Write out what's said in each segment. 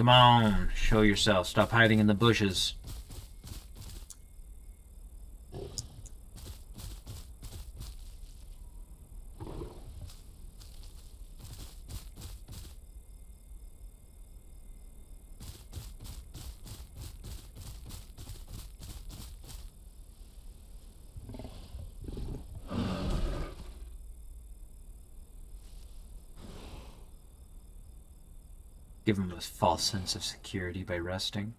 Come on, show yourself. Stop hiding in the bushes. Give him a false sense of security by resting.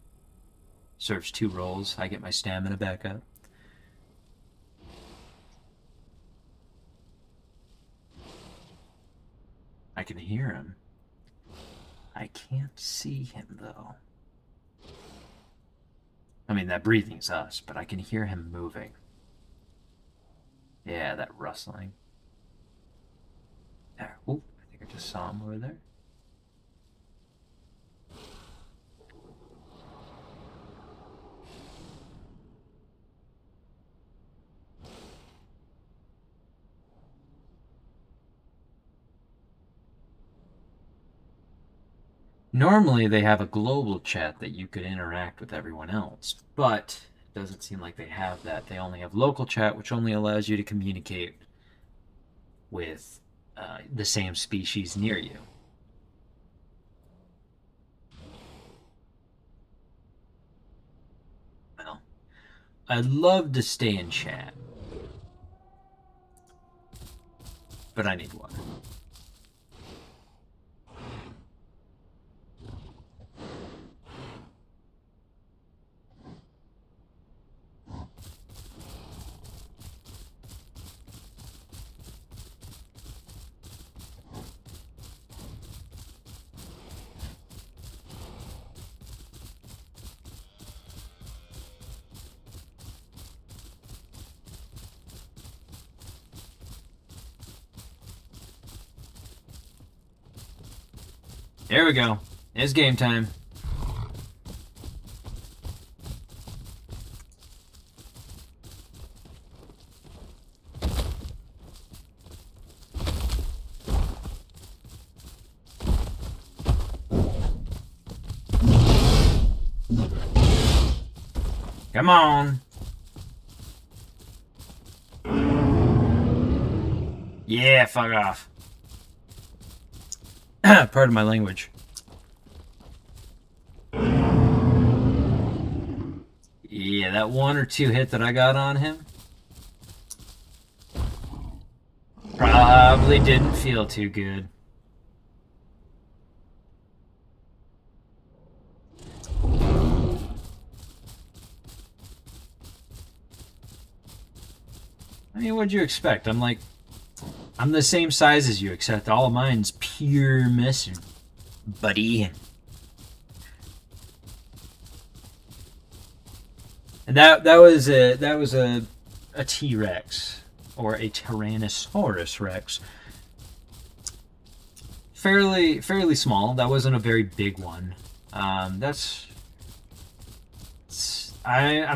Serves 2 rolls. I get my stamina back up. I can hear him. I can't see him, though. I mean, that breathing's us, but I can hear him moving. Yeah, that rustling. There. Oop, I think I just saw him over there. Normally, they have a global chat that you could interact with everyone else, but it doesn't seem like they have that. They only have local chat, which only allows you to communicate with the same species near you. Well, I'd love to stay in chat, but I need water. There we go. It's game time. Come on. Yeah, fuck off. Pardon my language. Yeah, that 1 or 2 hit that I got on him probably didn't feel too good. I mean, what'd you expect? I'm the same size as you, except all of mine's pure missing, buddy. And that was a T-Rex or a Tyrannosaurus Rex. Fairly small. That wasn't a very big one. I'm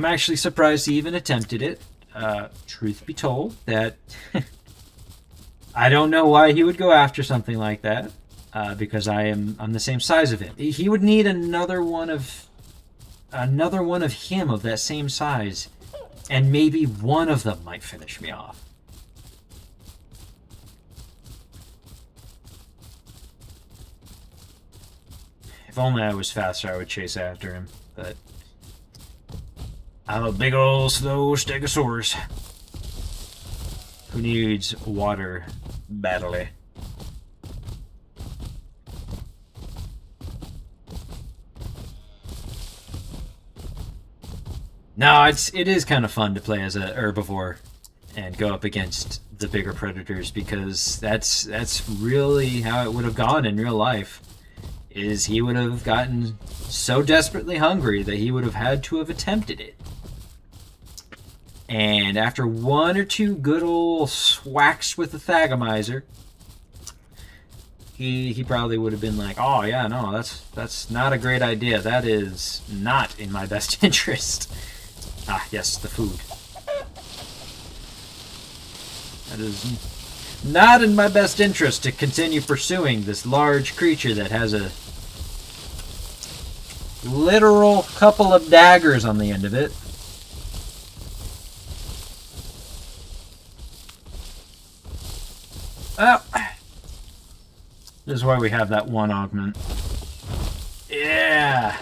actually surprised he even attempted it. Truth be told, that I don't know why he would go after something like that, because I'm the same size of him. He would need another one of him of that same size, and maybe one of them might finish me off. If only I was faster, I would chase after him, but I'm a big ol' slow stegosaurus who needs water badly. No, it is kind of fun to play as a herbivore and go up against the bigger predators, because that's really how it would have gone in real life. Is he would have gotten so desperately hungry that he would have had to have attempted it. And after 1 or 2 good old swacks with the Thagomizer, he probably would have been like, oh yeah, no, that's not a great idea. That is not in my best interest. Ah, yes, the food. That is not in my best interest to continue pursuing this large creature that has literal couple of daggers on the end of it. Oh. This is why we have that one augment. Yeah.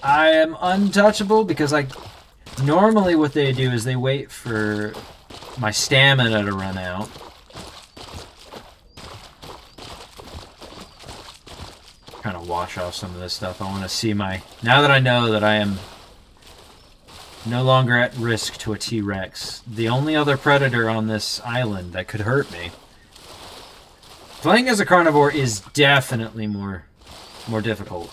I am untouchable because normally what they do is they wait for my stamina to run out. Kind of wash off some of this stuff. I want to see now that I know that I am no longer at risk to a T-Rex, the only other predator on this island that could hurt me. Playing as a carnivore is definitely more difficult.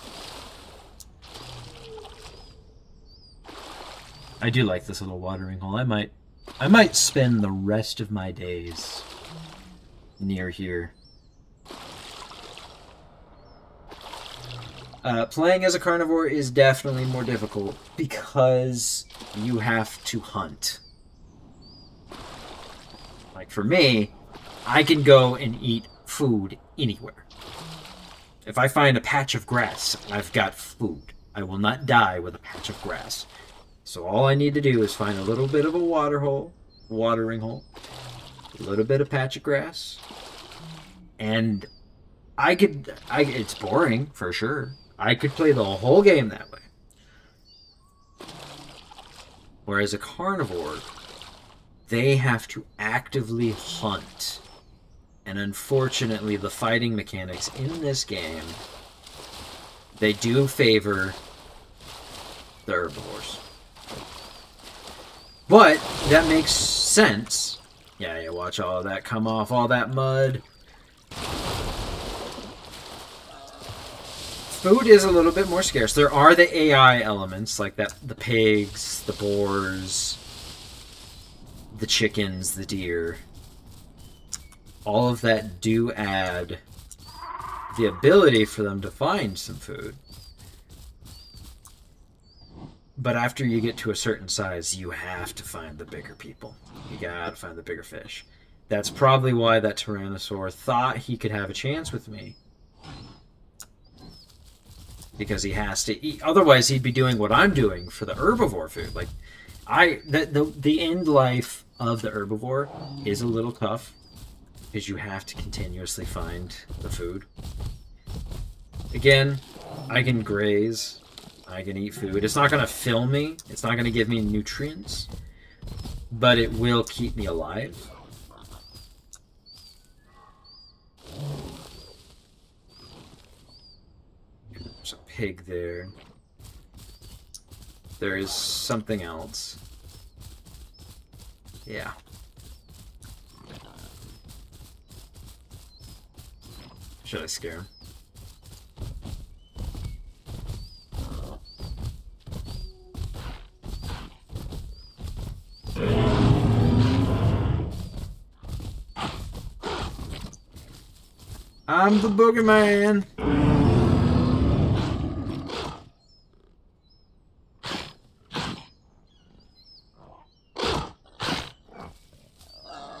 I do like this little watering hole. I might spend the rest of my days near here. Playing as a carnivore is definitely more difficult because you have to hunt. Like for me, I can go and eat food anywhere. If I find a patch of grass, I've got food. I will not die with a patch of grass. So all I need to do is find a little bit of a watering hole, a little bit of patch of grass, and it's boring for sure. I could play the whole game that way. Whereas a carnivore, they have to actively hunt. And unfortunately, the fighting mechanics in this game, they do favor the herbivores. But that makes sense. Yeah, watch all of that come off, all that mud. Food is a little bit more scarce. There are the AI elements, like the pigs, the boars, the chickens, the deer. All of that do add the ability for them to find some food. But after you get to a certain size, you have to find the bigger people. You gotta find the bigger fish. That's probably why that Tyrannosaur thought he could have a chance with me. Because he has to eat. Otherwise, he'd be doing what I'm doing for the herbivore food. Like, the end life of the herbivore is a little tough. Because you have to continuously find the food. Again, I can graze. I can eat food. It's not going to fill me. It's not going to give me nutrients. But it will keep me alive. There's a pig there. There is something else. Yeah. Should I scare him? I'm the boogeyman.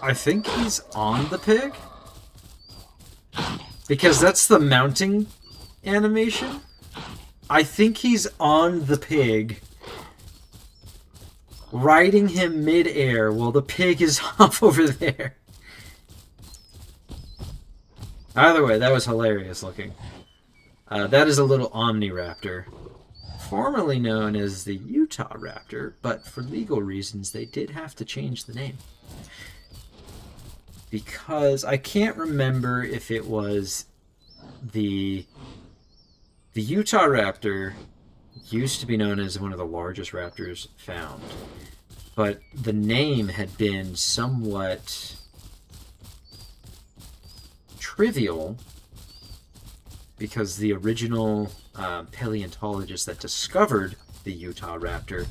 I think he's on the pig. Because that's the mounting animation. I think he's on the pig, riding him mid-air while the pig is off over there. Either way, that was hilarious looking. That is a little Omniraptor, formerly known as the Utah Raptor, but for legal reasons they did have to change the name. Because I can't remember if it was the Utah Raptor used to be known as one of the largest raptors found, but the name had been somewhat trivial because the original paleontologist that discovered the Utah Raptor,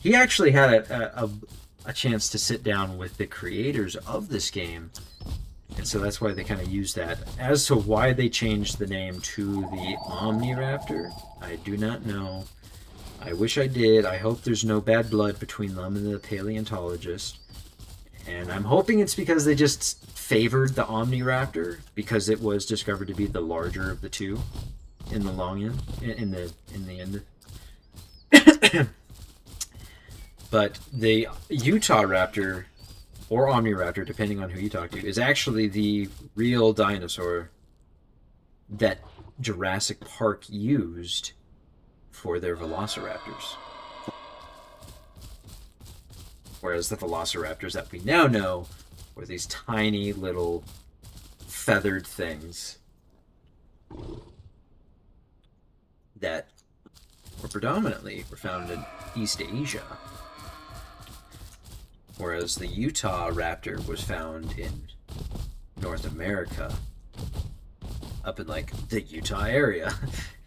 he actually had a chance to sit down with the creators of this game, and so that's why they kind of used that. As to why they changed the name to the Omniraptor, I do not know. I wish I did. I hope there's no bad blood between them and the paleontologist, and I'm hoping it's because they just favored the Omniraptor because it was discovered to be the larger of the two. in the long end, in the end. But the Utah raptor, or Omniraptor, depending on who you talk to, is actually the real dinosaur that Jurassic Park used for their velociraptors. Whereas the velociraptors that we now know were these tiny little feathered things that were found in East Asia. Whereas the Utah raptor was found in North America, up in like the Utah area,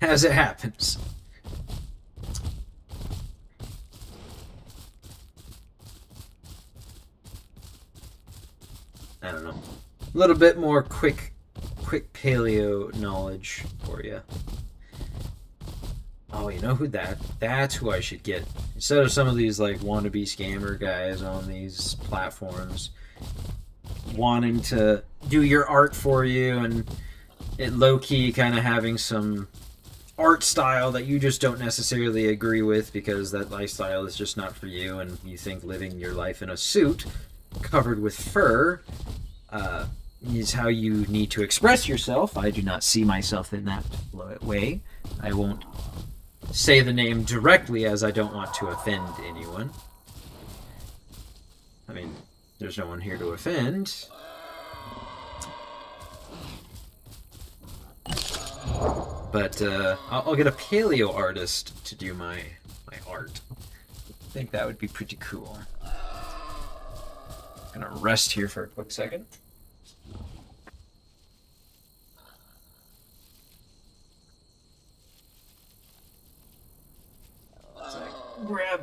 as it happens. I don't know. A little bit more quick paleo knowledge for you. Oh, you know who that's who I should get. Instead of some of these like wannabe scammer guys on these platforms wanting to do your art for you and it low-key kind of having some art style that you just don't necessarily agree with because that lifestyle is just not for you and you think living your life in a suit covered with fur is how you need to express yourself. I do not see myself in that way. I won't say the name directly as I don't want to offend anyone. I mean, there's no one here to offend. But I'll get a paleo artist to do my art. I think that would be pretty cool. I'm gonna rest here for a quick second. Grab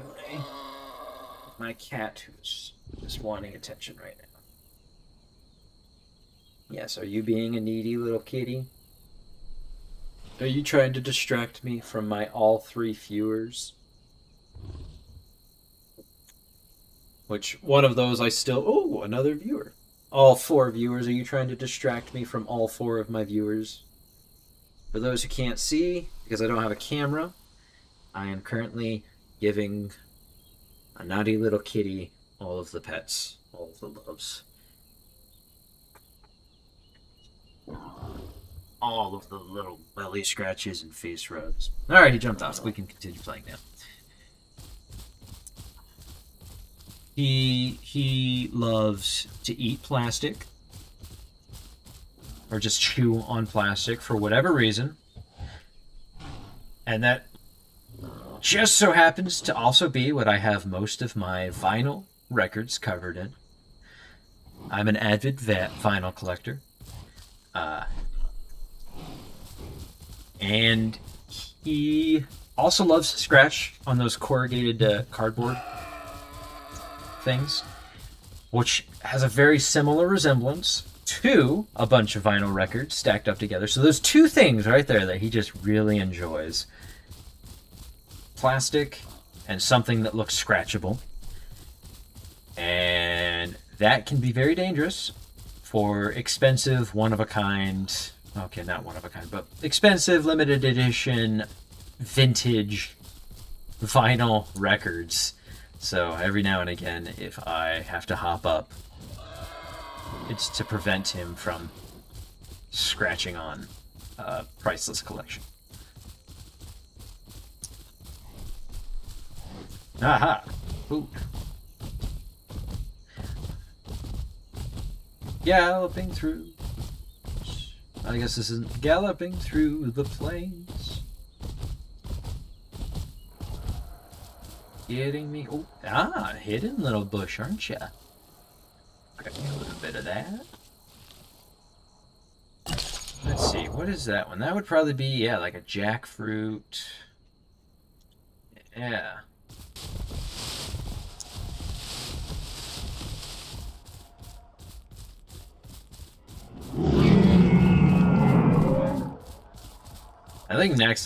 my cat who's just wanting attention right now. Yes, are you being a needy little kitty? Are you trying to distract me from my all 3 viewers? Which one of those I still... Oh, another viewer. All 4 viewers. Are you trying to distract me from all 4 of my viewers? For those who can't see, because I don't have a camera, I am currently giving a naughty little kitty all of the pets, all of the loves. All of the little belly scratches and face rubs. Alright, he jumped off. We can continue playing now. He loves to eat plastic. Or just chew on plastic for whatever reason. And that just so happens to also be what I have most of my vinyl records covered in. I'm an avid vinyl collector. And he also loves to scratch on those corrugated cardboard things, which has a very similar resemblance to a bunch of vinyl records stacked up together. So those 2 things right there that he just really enjoys. Plastic and something that looks scratchable. And that can be very dangerous for expensive, one-of-a-kind... Okay, not one-of-a-kind, but expensive, limited edition, vintage vinyl records. So every now and again, if I have to hop up, it's to prevent him from scratching on a priceless collection. Aha! Ooh. Galloping through. I guess this isn't galloping through the plains. Getting me. Oh, hidden little bush, aren't ya? Got me a little bit of that. Let's see, what is that one? That would probably be, yeah, like a jackfruit. Yeah. I think next